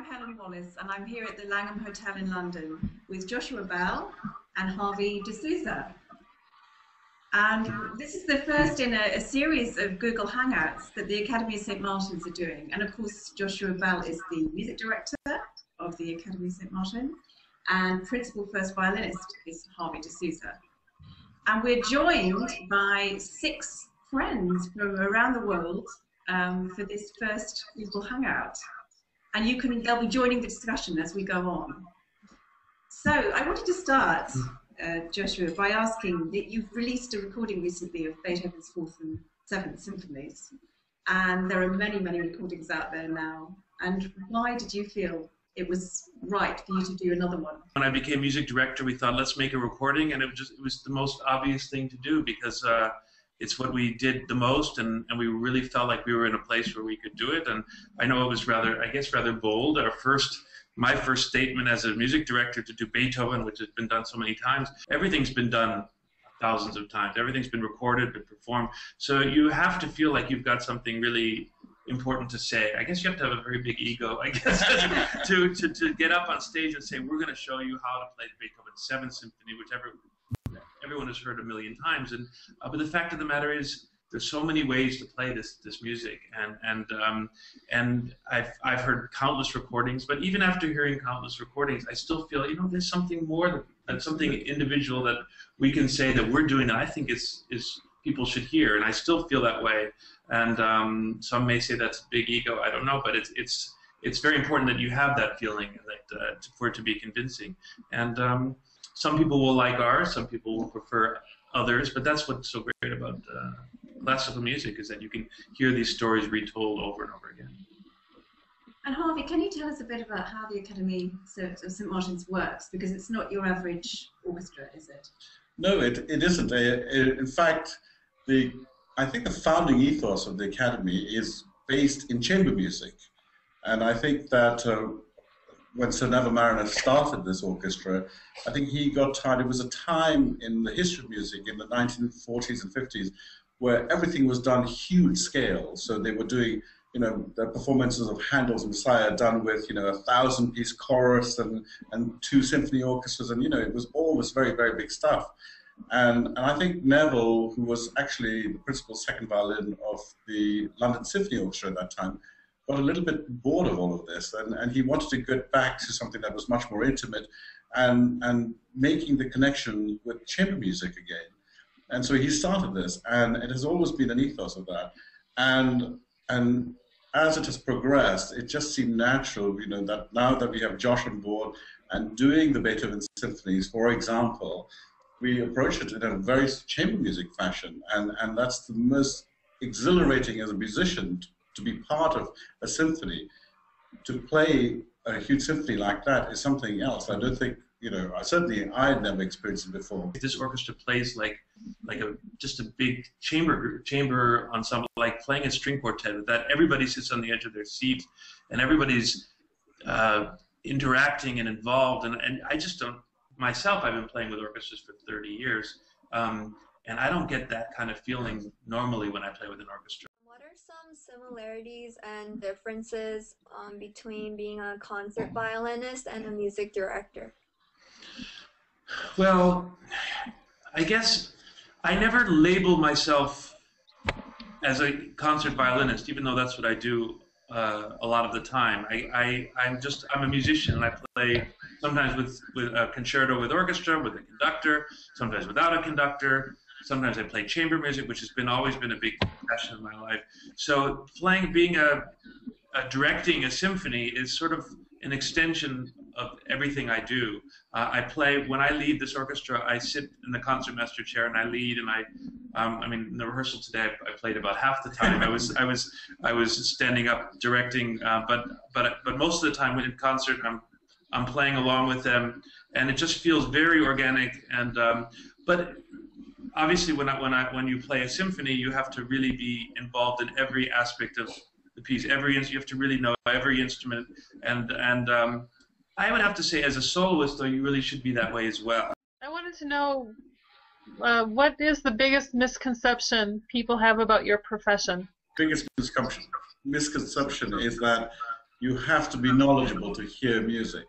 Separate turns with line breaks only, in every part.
I'm Helen Wallace, and I'm here at the Langham Hotel in London with Joshua Bell and Harvey D'Souza. And this is the first in a series of Google Hangouts that the Academy of St. Martin's are doing. And of course, Joshua Bell is the music director of the Academy of St. Martin, and principal first violinist is Harvey D'Souza. And we're joined by 6 friends from around the world for this first Google Hangout. And they'll be joining the discussion as we go on. So I wanted to start, Joshua, by asking that you've released a recording recently of Beethoven's 4th and 7th symphonies, and there are many, many recordings out there now. And why did you feel it was right for you to do another one?
When I became music director, we thought, let's make a recording, and it was the most obvious thing to do because it's what we did the most, and we really felt like we were in a place where we could do it. And I know it was rather bold. My first statement as a music director to do Beethoven, which has been done so many times. Everything's been done thousands of times. Everything's been recorded, been performed. So you have to feel like you've got something really important to say. I guess you have to have a very big ego, I guess, to get up on stage and say, we're going to show you how to play Beethoven's 7th Symphony, which everyone has heard a million times. But the fact of the matter is, there's so many ways to play this music, and I've heard countless recordings. But even after hearing countless recordings, I still feel, there's something more, that something individual that we can say that we're doing that I think is people should hear, and I still feel that way. And some may say that's big ego. I don't know, but it's very important that you have that feeling, that for it to be convincing. And some people will like ours, some people will prefer others, but that's what's so great about classical music, is that you can hear these stories retold over and over again.
And Harvey, can you tell us a bit about how the Academy of St. Martin's works? Because it's not your average orchestra, is it?
No, it isn't. In fact, I think the founding ethos of the Academy is based in chamber music. And I think that when Sir Neville Marriner started this orchestra, I think he got tired. It was a time in the history of music in the 1940s and 50s where everything was done huge scale. So they were doing, the performances of Handel's Messiah done with, 1,000-piece chorus and 2 symphony orchestras, and it was all this very, very big stuff. And I think Neville, who was actually the principal second violin of the London Symphony Orchestra at that time, got a little bit bored of all of this, and he wanted to get back to something that was much more intimate and making the connection with chamber music again. And so he started this, and it has always been an ethos of that. And as it has progressed, it just seemed natural, that now that we have Josh on board and doing the Beethoven symphonies, for example, we approach it in a very chamber music fashion, and that's the most exhilarating as a musician to be part of a symphony. To play a huge symphony like that is something else. I don't think, I had never experienced it before.
This orchestra plays like just a big chamber ensemble, like playing a string quartet, that everybody sits on the edge of their seat and everybody's interacting and involved. And I just don't, myself, I've been playing with orchestras for 30 years, and I don't get that kind of feeling normally when I play with an orchestra.
What are some similarities and differences between being a concert violinist and a music director?
Well, I guess I never label myself as a concert violinist, even though that's what I do a lot of the time. I'm a musician, and I play sometimes with a concerto with orchestra, with a conductor, sometimes without a conductor. Sometimes I play chamber music, which has always been a big passion in my life. So directing a symphony is sort of an extension of everything I do. When I lead this orchestra, I sit in the concertmaster chair and I lead, and in the rehearsal today, I played about half the time. I was standing up directing, but most of the time in concert, I'm playing along with them, and it just feels very organic. And but obviously, when you play a symphony, you have to really be involved in every aspect of the piece. You have to really know every instrument, and I would have to say, as a soloist, though, you really should be that way as well.
I wanted to know what is the biggest misconception people have about your profession?
Biggest misconception is that you have to be knowledgeable to hear music.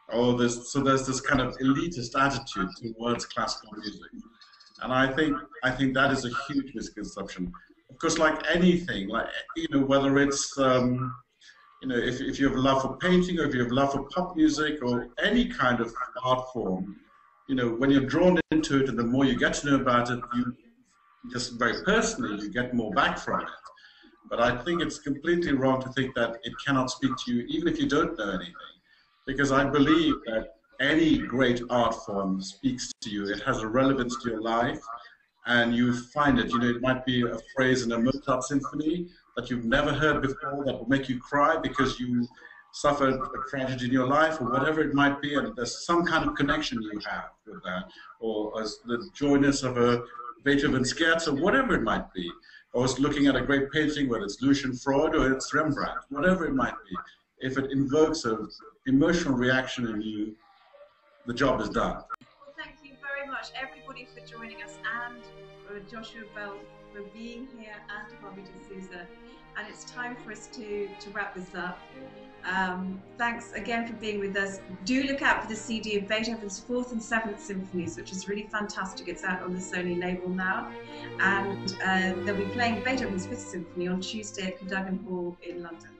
Or there's this kind of elitist attitude towards classical music. And I think that is a huge misconception. Of course, like anything, like, you know, whether it's you know, if you have a love for painting, or if you have a love for pop music, or any kind of art form, you know, when you're drawn into it, and the more you get to know about it, you just very personally, you get more back from it. But I think it's completely wrong to think that it cannot speak to you, even if you don't know anything. Because I believe that any great art form speaks to you. It has a relevance to your life, and you find it. You know, it might be a phrase in a Mozart symphony that you've never heard before that will make you cry because you suffered a tragedy in your life, or whatever it might be, and there's some kind of connection you have with that, or as the joyness of a Beethoven scherzo, whatever it might be, or it's looking at a great painting, whether it's Lucian Freud or it's Rembrandt, whatever it might be. If it invokes an emotional reaction in you, the job is done.
Well, thank you very much, everybody, for joining us, and for Joshua Bell for being here, and Harvey D'Souza. And it's time for us to wrap this up. Thanks again for being with us. Do look out for the CD of Beethoven's 4th and 7th Symphonies, which is really fantastic. It's out on the Sony label now. And they'll be playing Beethoven's 5th Symphony on Tuesday at Cadogan Hall in London.